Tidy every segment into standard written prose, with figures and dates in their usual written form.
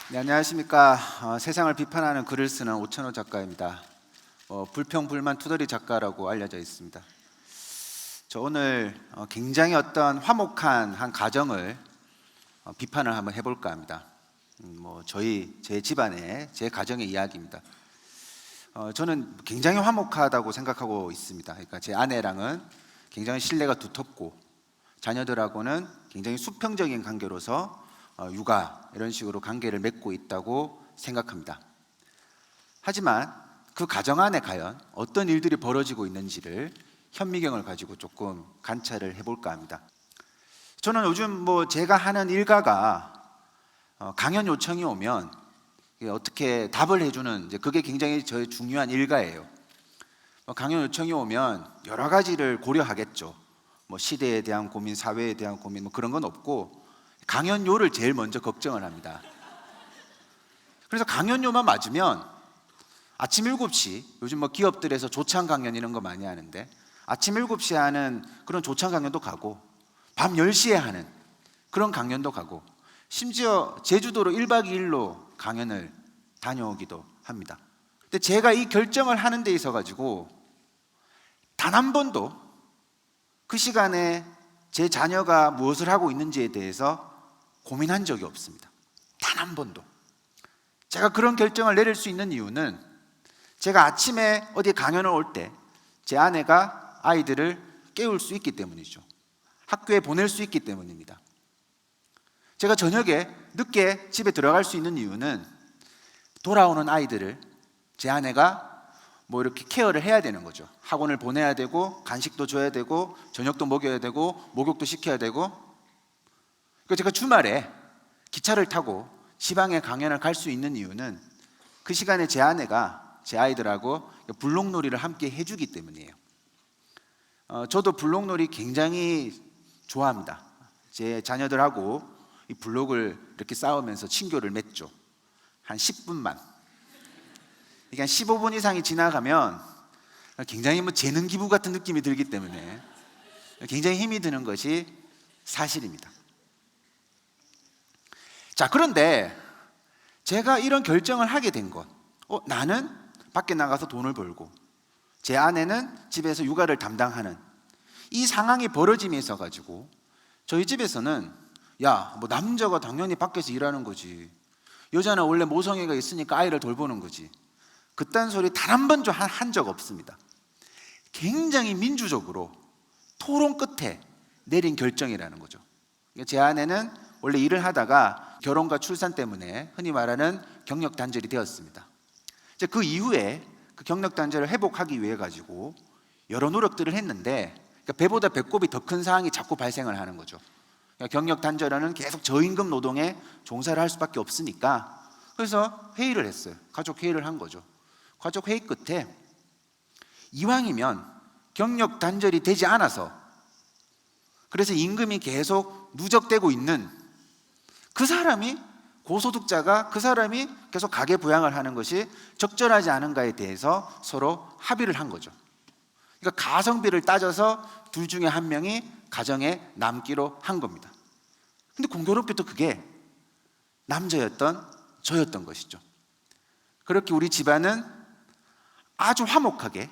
네, 안녕하십니까. 세상을 비판하는 글을 쓰는 오천호 작가입니다. 불평불만 투덜이 작가라고 알려져 있습니다. 저 오늘 굉장히 어떤 화목한 한 가정을 비판을 한번 해볼까 합니다. 제 집안의 제 가정의 이야기입니다. 저는 굉장히 화목하다고 생각하고 있습니다. 그러니까 제 아내랑은 굉장히 신뢰가 두텁고 자녀들하고는 굉장히 수평적인 관계로서 육아 이런 식으로 관계를 맺고 있다고 생각합니다. 하지만 그 가정 안에 과연 어떤 일들이 벌어지고 있는지를 현미경을 가지고 조금 관찰을 해볼까 합니다. 저는 요즘 제가 하는 일가가 강연 요청이 오면 어떻게 답을 해주는 그게 굉장히 저의 중요한 일가예요. 강연 요청이 오면 여러 가지를 고려하겠죠. 시대에 대한 고민, 사회에 대한 고민 그런 건 없고 강연료를 제일 먼저 걱정을 합니다. 그래서 강연료만 맞으면 아침 7시, 요즘 기업들에서 조창 강연 이런 거 많이 하는데 아침 7시에 하는 그런 조창 강연도 가고 밤 10시에 하는 그런 강연도 가고 심지어 제주도로 1박 2일로 강연을 다녀오기도 합니다. 근데 제가 이 결정을 하는 데 있어 가지고 단 한 번도 그 시간에 제 자녀가 무엇을 하고 있는지에 대해서 고민한 적이 없습니다. 단 한 번도. 제가 그런 결정을 내릴 수 있는 이유는 제가 아침에 어디 강연을 올 때 제 아내가 아이들을 깨울 수 있기 때문이죠. 학교에 보낼 수 있기 때문입니다. 제가 저녁에 늦게 집에 들어갈 수 있는 이유는 돌아오는 아이들을 제 아내가 이렇게 케어를 해야 되는 거죠. 학원을 보내야 되고 간식도 줘야 되고 저녁도 먹여야 되고 목욕도 시켜야 되고. 그러니까 제가 주말에 기차를 타고 지방에 강연을 갈 수 있는 이유는 그 시간에 제 아내가 제 아이들하고 블록놀이를 함께 해주기 때문이에요. 저도 블록놀이 굉장히 좋아합니다. 제 자녀들하고 이 블록을 이렇게 싸우면서 친교를 맺죠. 한 10분만. 그러니까 15분 이상이 지나가면 굉장히 재능 기부 같은 느낌이 들기 때문에 굉장히 힘이 드는 것이 사실입니다. 자, 그런데 제가 이런 결정을 하게 된 것, 나는 밖에 나가서 돈을 벌고 제 아내는 집에서 육아를 담당하는 이 상황이 벌어짐에 있어 가지고 저희 집에서는 남자가 당연히 밖에서 일하는 거지, 여자는 원래 모성애가 있으니까 아이를 돌보는 거지, 그딴 소리 단 한 번도 한 적 없습니다. 굉장히 민주적으로 토론 끝에 내린 결정이라는 거죠. 제 아내는 원래 일을 하다가 결혼과 출산 때문에 흔히 말하는 경력 단절이 되었습니다. 그 이후에 그 경력 단절을 회복하기 위해 가지고 여러 노력들을 했는데 배보다 배꼽이 더 큰 상황이 자꾸 발생을 하는 거죠. 경력 단절은 계속 저임금 노동에 종사를 할 수밖에 없으니까 그래서 회의를 했어요. 가족 회의를 한 거죠. 가족 회의 끝에 이왕이면 경력 단절이 되지 않아서 그래서 임금이 계속 누적되고 있는 그 사람이, 고소득자가 그 사람이 계속 가계 부양을 하는 것이 적절하지 않은가에 대해서 서로 합의를 한 거죠. 그러니까 가성비를 따져서 둘 중에 한 명이 가정에 남기로 한 겁니다. 근데 공교롭게도 그게 남자였던 저였던 것이죠. 그렇게 우리 집안은 아주 화목하게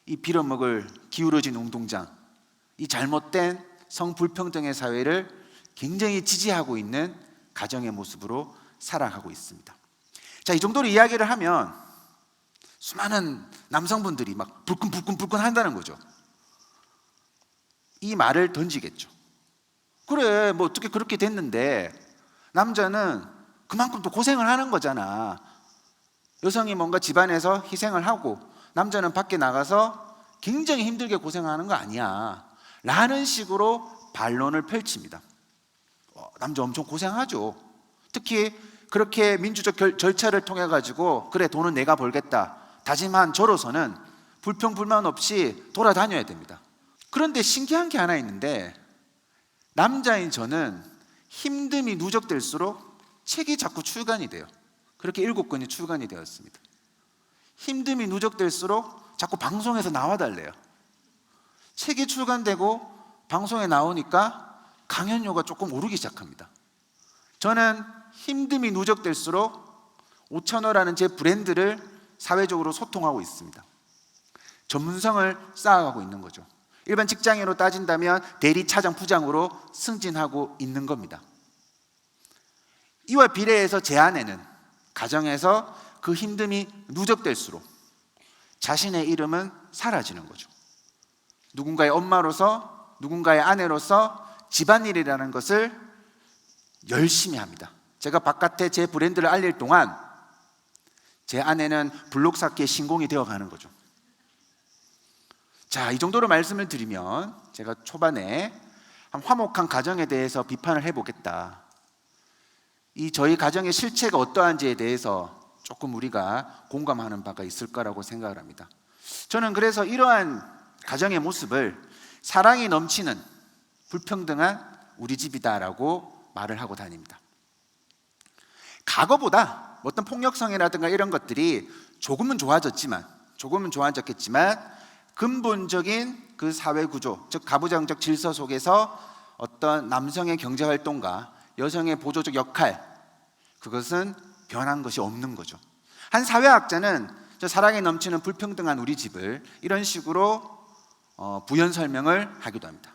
이 빌어먹을 기울어진 운동장, 이 잘못된 성불평등의 사회를 굉장히 지지하고 있는 가정의 모습으로 살아가고 있습니다. 자, 이 정도로 이야기를 하면 수많은 남성분들이 막 불끈불끈 한다는 거죠. 이 말을 던지겠죠. 그래, 어떻게 그렇게 됐는데 남자는 그만큼 또 고생을 하는 거잖아. 여성이 뭔가 집안에서 희생을 하고 남자는 밖에 나가서 굉장히 힘들게 고생하는 거 아니야 라는 식으로 반론을 펼칩니다. 남자 엄청 고생하죠. 특히 그렇게 민주적 절차를 통해 가지고 그래 돈은 내가 벌겠다 다짐한 저로서는 불평불만 없이 돌아다녀야 됩니다. 그런데 신기한 게 하나 있는데 남자인 저는 힘듦이 누적될수록 책이 자꾸 출간이 돼요. 그렇게 7권이 출간이 되었습니다. 힘듦이 누적될수록 자꾸 방송에서 나와달래요. 책이 출간되고 방송에 나오니까 강연료가 조금 오르기 시작합니다. 저는 힘듦이 누적될수록 5,000호라는 제 브랜드를 사회적으로 소통하고 있습니다. 전문성을 쌓아가고 있는 거죠. 일반 직장인으로 따진다면 대리, 차장, 부장으로 승진하고 있는 겁니다. 이와 비례해서 제 아내는 가정에서 그 힘듦이 누적될수록 자신의 이름은 사라지는 거죠. 누군가의 엄마로서, 누군가의 아내로서 집안일이라는 것을 열심히 합니다. 제가 바깥에 제 브랜드를 알릴 동안 제 아내는 블록 쌓기의 신공이 되어가는 거죠. 자, 이 정도로 말씀을 드리면 제가 초반에 한 화목한 가정에 대해서 비판을 해보겠다. 이 저희 가정의 실체가 어떠한지에 대해서 조금 우리가 공감하는 바가 있을 거라고 생각을 합니다. 저는 그래서 이러한 가정의 모습을 사랑이 넘치는 불평등한 우리 집이다라고 말을 하고 다닙니다. 과거보다 어떤 폭력성이라든가 이런 것들이 조금은 좋아졌겠지만 근본적인 그 사회 구조, 즉 가부장적 질서 속에서 어떤 남성의 경제활동과 여성의 보조적 역할, 그것은 변한 것이 없는 거죠. 한 사회학자는 저 사랑에 넘치는 불평등한 우리 집을 이런 식으로 부연 설명을 하기도 합니다.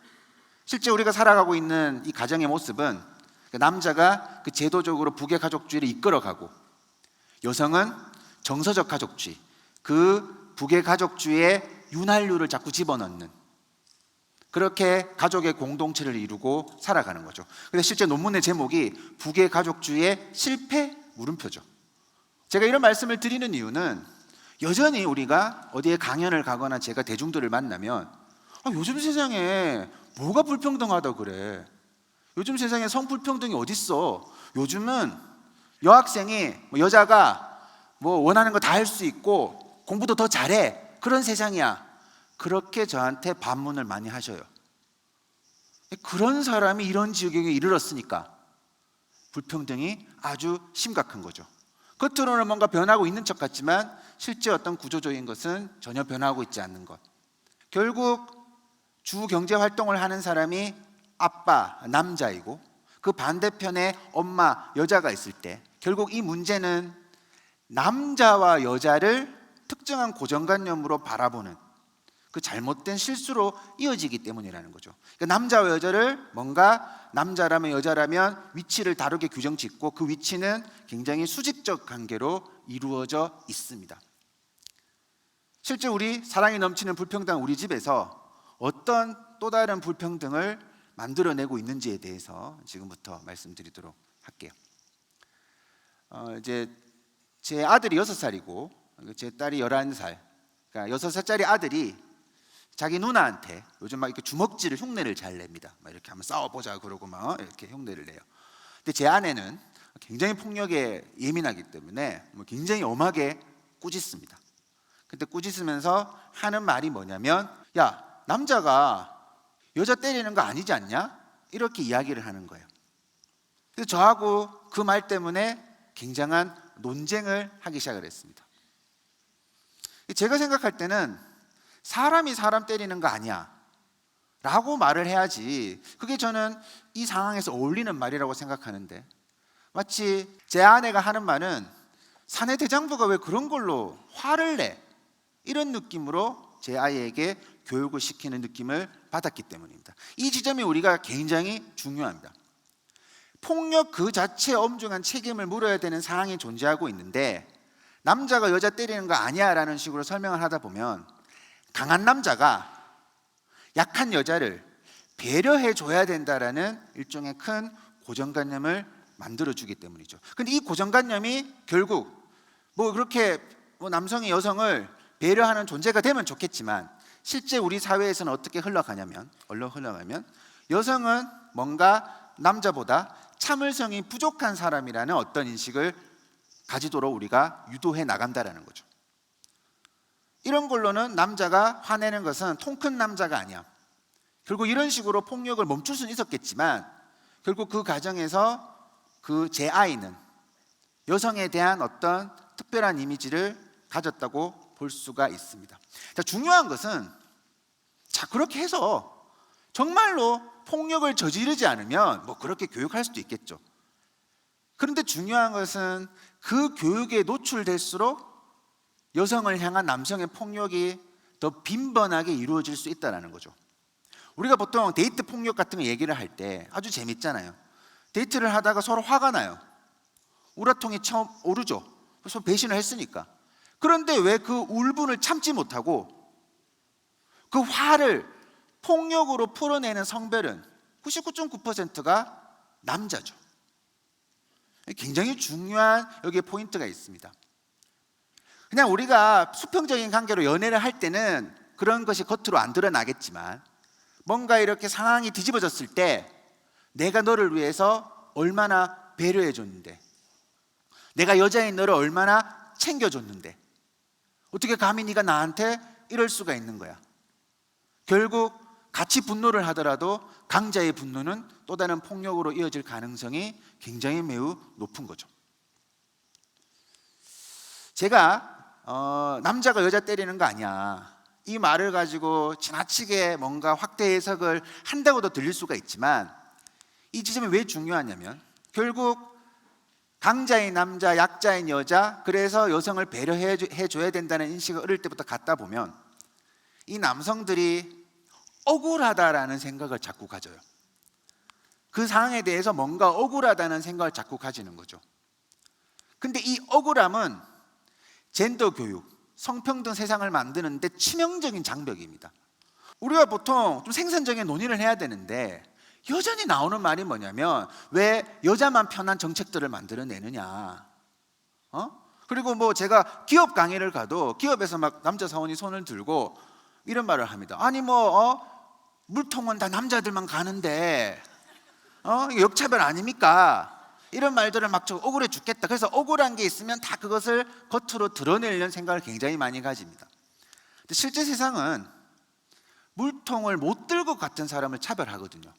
실제 우리가 살아가고 있는 이 가정의 모습은 남자가 그 제도적으로 부계 가족주의를 이끌어가고 여성은 정서적 가족주의, 그 부계 가족주의의 윤활유를 자꾸 집어넣는, 그렇게 가족의 공동체를 이루고 살아가는 거죠. 근데 실제 논문의 제목이 부계 가족주의의 실패 물음표죠. 제가 이런 말씀을 드리는 이유는 여전히 우리가 어디에 강연을 가거나 제가 대중들을 만나면 요즘 세상에 뭐가 불평등하다 그래, 요즘 세상에 성불평등이 어딨어, 요즘은 여학생이 여자가 뭐 원하는 거 다 할 수 있고 공부도 더 잘해, 그런 세상이야. 그렇게 저한테 반문을 많이 하셔요. 그런 사람이 이런 지경에 이르렀으니까 불평등이 아주 심각한 거죠. 겉으로는 뭔가 변하고 있는 척 같지만 실제 어떤 구조적인 것은 전혀 변하고 있지 않는 것. 결국 주 경제 활동을 하는 사람이 아빠, 남자이고 그 반대편에 엄마, 여자가 있을 때 결국 이 문제는 남자와 여자를 특정한 고정관념으로 바라보는 그 잘못된 실수로 이어지기 때문이라는 거죠. 그러니까 남자와 여자를 뭔가 남자라면 여자라면 위치를 다르게 규정 짓고 그 위치는 굉장히 수직적 관계로 이루어져 있습니다. 실제 우리 사랑이 넘치는 불평등한 우리 집에서 어떤 또 다른 불평등을 만들어내고 있는지에 대해서 지금부터 말씀드리도록 할게요. 이제 제 아들이 6살이고 제 딸이 11살. 그러니까 6살짜리 아들이 자기 누나한테 요즘 막 이렇게 주먹질을 흉내를 잘 냅니다. 막 이렇게 한번 싸워보자 그러고 막 이렇게 흉내를 내요. 근데 제 아내는 굉장히 폭력에 예민하기 때문에 굉장히 엄하게 꾸짖습니다. 근데 꾸짖으면서 하는 말이 뭐냐면, 야, 남자가 여자 때리는 거 아니지 않냐? 이렇게 이야기를 하는 거예요. 그래서 저하고 그 말 때문에 굉장한 논쟁을 하기 시작을 했습니다. 제가 생각할 때는 사람이 사람 때리는 거 아니야 라고 말을 해야지, 그게 저는 이 상황에서 어울리는 말이라고 생각하는데, 마치 제 아내가 하는 말은 사내 대장부가 왜 그런 걸로 화를 내, 이런 느낌으로 제 아이에게 교육을 시키는 느낌을 받았기 때문입니다. 이 지점이 우리가 굉장히 중요합니다. 폭력 그 자체에 엄중한 책임을 물어야 되는 상황이 존재하고 있는데 남자가 여자 때리는 거 아니야 라는 식으로 설명을 하다 보면 강한 남자가 약한 여자를 배려해 줘야 된다라는 일종의 큰 고정관념을 만들어주기 때문이죠. 근데 이 고정관념이 결국 그렇게 남성이 여성을 배려하는 존재가 되면 좋겠지만 실제 우리 사회에서는 어떻게 흘러가냐면 여성은 뭔가 남자보다 참을성이 부족한 사람이라는 어떤 인식을 가지도록 우리가 유도해 나간다라는 거죠. 이런 걸로는 남자가 화내는 것은 통 큰 남자가 아니야. 결국 이런 식으로 폭력을 멈출 수는 있었겠지만 결국 그 가정에서 그 제 아이는 여성에 대한 어떤 특별한 이미지를 가졌다고 볼 수가 있습니다. 자, 중요한 것은 그렇게 해서 정말로 폭력을 저지르지 않으면 그렇게 교육할 수도 있겠죠. 그런데 중요한 것은 그 교육에 노출될수록 여성을 향한 남성의 폭력이 더 빈번하게 이루어질 수 있다는 거죠. 우리가 보통 데이트 폭력 같은 거 얘기를 할 때 아주 재밌잖아요. 데이트를 하다가 서로 화가 나요. 우라통이 처음 오르죠. 그래서 배신을 했으니까. 그런데 왜 그 울분을 참지 못하고 그 화를 폭력으로 풀어내는 성별은 99.9%가 남자죠. 굉장히 중요한 여기에 포인트가 있습니다. 그냥 우리가 수평적인 관계로 연애를 할 때는 그런 것이 겉으로 안 드러나겠지만 뭔가 이렇게 상황이 뒤집어졌을 때 내가 너를 위해서 얼마나 배려해 줬는데, 내가 여자인 너를 얼마나 챙겨줬는데 어떻게 감히 네가 나한테 이럴 수가 있는 거야. 결국 같이 분노를 하더라도 강자의 분노는 또 다른 폭력으로 이어질 가능성이 굉장히 매우 높은 거죠. 제가 남자가 여자 때리는 거 아니야, 이 말을 가지고 지나치게 뭔가 확대 해석을 한다고도 들릴 수가 있지만 이 지점이 왜 중요하냐면 결국 강자인 남자, 약자인 여자, 그래서 여성을 배려해 줘야 된다는 인식을 어릴 때부터 갖다 보면 이 남성들이 억울하다라는 생각을 자꾸 가져요. 그 상황에 대해서 뭔가 억울하다는 생각을 자꾸 가지는 거죠. 근데 이 억울함은 젠더 교육, 성평등 세상을 만드는데 치명적인 장벽입니다. 우리가 보통 좀 생산적인 논의를 해야 되는데 여전히 나오는 말이 뭐냐면 왜 여자만 편한 정책들을 만들어내느냐. 그리고 뭐 제가 기업 강의를 가도 기업에서 막 남자 사원이 손을 들고 이런 말을 합니다. 아니 물통은 다 남자들만 가는데 이거 역차별 아닙니까? 이런 말들을 막 억울해 죽겠다. 그래서 억울한 게 있으면 다 그것을 겉으로 드러내려는 생각을 굉장히 많이 가집니다. 근데 실제 세상은 물통을 못 들고 같은 사람을 차별하거든요.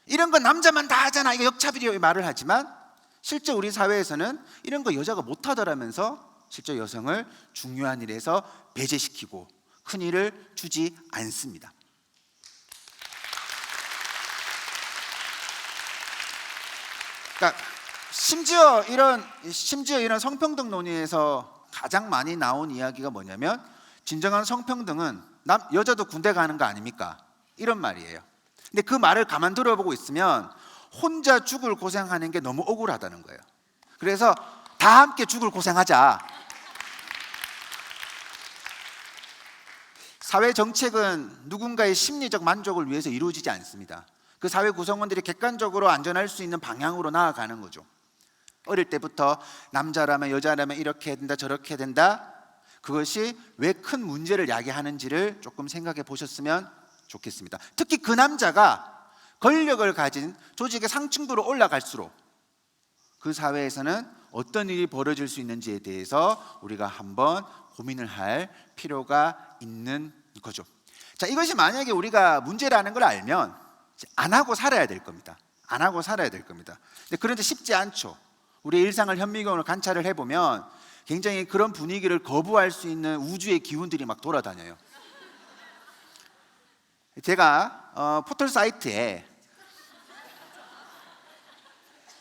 이런 건 남자만 다 하잖아, 이거 역차별이라고 말을 하지만 실제 우리 사회에서는 이런 거 여자가 못 하더라면서 실제 여성을 중요한 일에서 배제시키고 큰 일을 주지 않습니다. 그러니까 심지어 이런 성평등 논의에서 가장 많이 나온 이야기가 뭐냐면 진정한 성평등은 여자도 군대 가는 거 아닙니까? 이런 말이에요. 근데 그 말을 가만 들어보고 있으면 혼자 죽을 고생하는 게 너무 억울하다는 거예요. 그래서 다 함께 죽을 고생하자. 사회 정책은 누군가의 심리적 만족을 위해서 이루어지지 않습니다. 그 사회 구성원들이 객관적으로 안전할 수 있는 방향으로 나아가는 거죠. 어릴 때부터 남자라면 여자라면 이렇게 해야 된다, 저렇게 해야 된다, 그것이 왜 큰 문제를 야기하는지를 조금 생각해 보셨으면 좋겠습니다. 특히 그 남자가 권력을 가진 조직의 상층부로 올라갈수록 그 사회에서는 어떤 일이 벌어질 수 있는지에 대해서 우리가 한번 고민을 할 필요가 있는 거죠. 자, 이것이 만약에 우리가 문제라는 걸 알면 안 하고 살아야 될 겁니다. 안 하고 살아야 될 겁니다. 그런데 쉽지 않죠. 우리의 일상을 현미경으로 관찰을 해보면 굉장히 그런 분위기를 거부할 수 있는 우주의 기운들이 막 돌아다녀요. 제가 포털 사이트에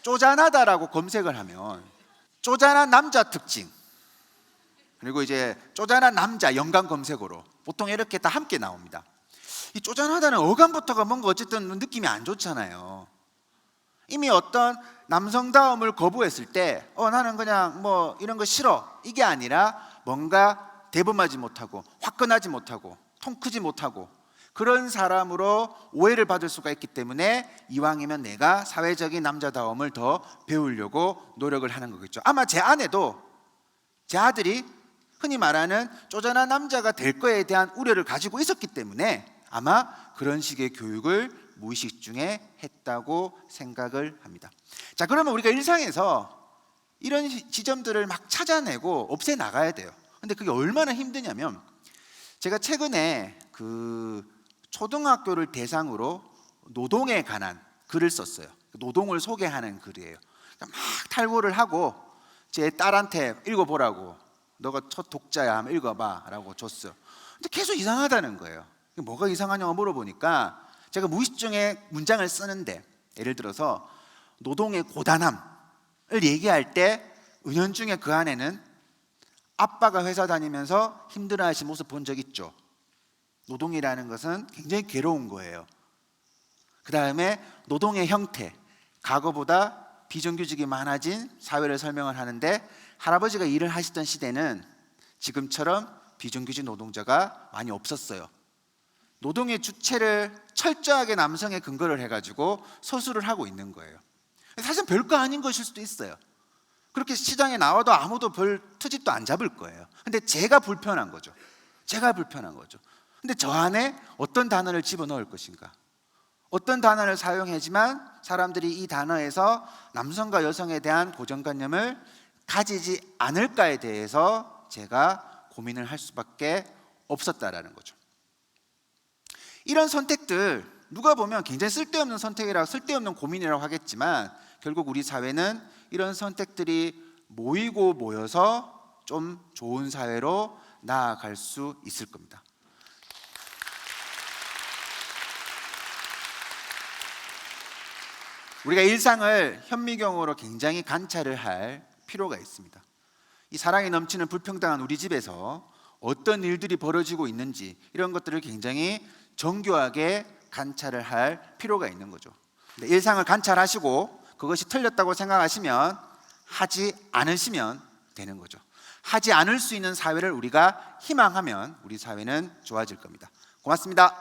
쪼잔하다라고 검색을 하면 쪼잔한 남자 특징, 그리고 이제 쪼잔한 남자 연관 검색어로 보통 이렇게 다 함께 나옵니다. 이 쪼잔하다는 어감부터가 뭔가 어쨌든 느낌이 안 좋잖아요. 이미 어떤 남성다움을 거부했을 때 나는 그냥 뭐 이런 거 싫어, 이게 아니라 뭔가 대범하지 못하고 화끈하지 못하고 통 크지 못하고 그런 사람으로 오해를 받을 수가 있기 때문에 이왕이면 내가 사회적인 남자다움을 더 배우려고 노력을 하는 거겠죠. 아마 제 아내도 제 아들이 흔히 말하는 쪼잔한 남자가 될 거에 대한 우려를 가지고 있었기 때문에 아마 그런 식의 교육을 무의식 중에 했다고 생각을 합니다. 자, 그러면 우리가 일상에서 이런 지점들을 막 찾아내고 없애 나가야 돼요. 근데 그게 얼마나 힘드냐면 제가 최근에 초등학교를 대상으로 노동에 관한 글을 썼어요. 노동을 소개하는 글이에요. 막 탈고를 하고 제 딸한테 읽어보라고, 너가 첫 독자야 하면 읽어봐 라고 줬어요. 근데 계속 이상하다는 거예요. 뭐가 이상하냐고 물어보니까 제가 무의식 중에 문장을 쓰는데 예를 들어서 노동의 고단함, 얘기할 때 은연중에 그 안에는 아빠가 회사 다니면서 힘들어하신 모습 본 적 있죠. 노동이라는 것은 굉장히 괴로운 거예요. 그 다음에 노동의 형태, 과거보다 비정규직이 많아진 사회를 설명을 하는데, 할아버지가 일을 하시던 시대는 지금처럼 비정규직 노동자가 많이 없었어요. 노동의 주체를 철저하게 남성에 근거를 해가지고 서술을 하고 있는 거예요. 사실 별거 아닌 것일 수도 있어요. 그렇게 시장에 나와도 아무도 별 트집도 안 잡을 거예요. 근데 제가 불편한 거죠. 근데 저 안에 어떤 단어를 집어넣을 것인가, 어떤 단어를 사용하지만 사람들이 이 단어에서 남성과 여성에 대한 고정관념을 가지지 않을까에 대해서 제가 고민을 할 수밖에 없었다라는 거죠. 이런 선택들, 누가 보면 굉장히 쓸데없는 선택이라고, 쓸데없는 고민이라고 하겠지만, 결국 우리 사회는 이런 선택들이 모이고 모여서 좀 좋은 사회로 나아갈 수 있을 겁니다. 우리가 일상을 현미경으로 굉장히 관찰을 할 필요가 있습니다. 이 사랑이 넘치는 불평등한 우리 집에서 어떤 일들이 벌어지고 있는지, 이런 것들을 굉장히 정교하게 관찰을 할 필요가 있는 거죠. 근데 일상을 관찰하시고 그것이 틀렸다고 생각하시면 하지 않으시면 되는 거죠. 하지 않을 수 있는 사회를 우리가 희망하면 우리 사회는 좋아질 겁니다. 고맙습니다.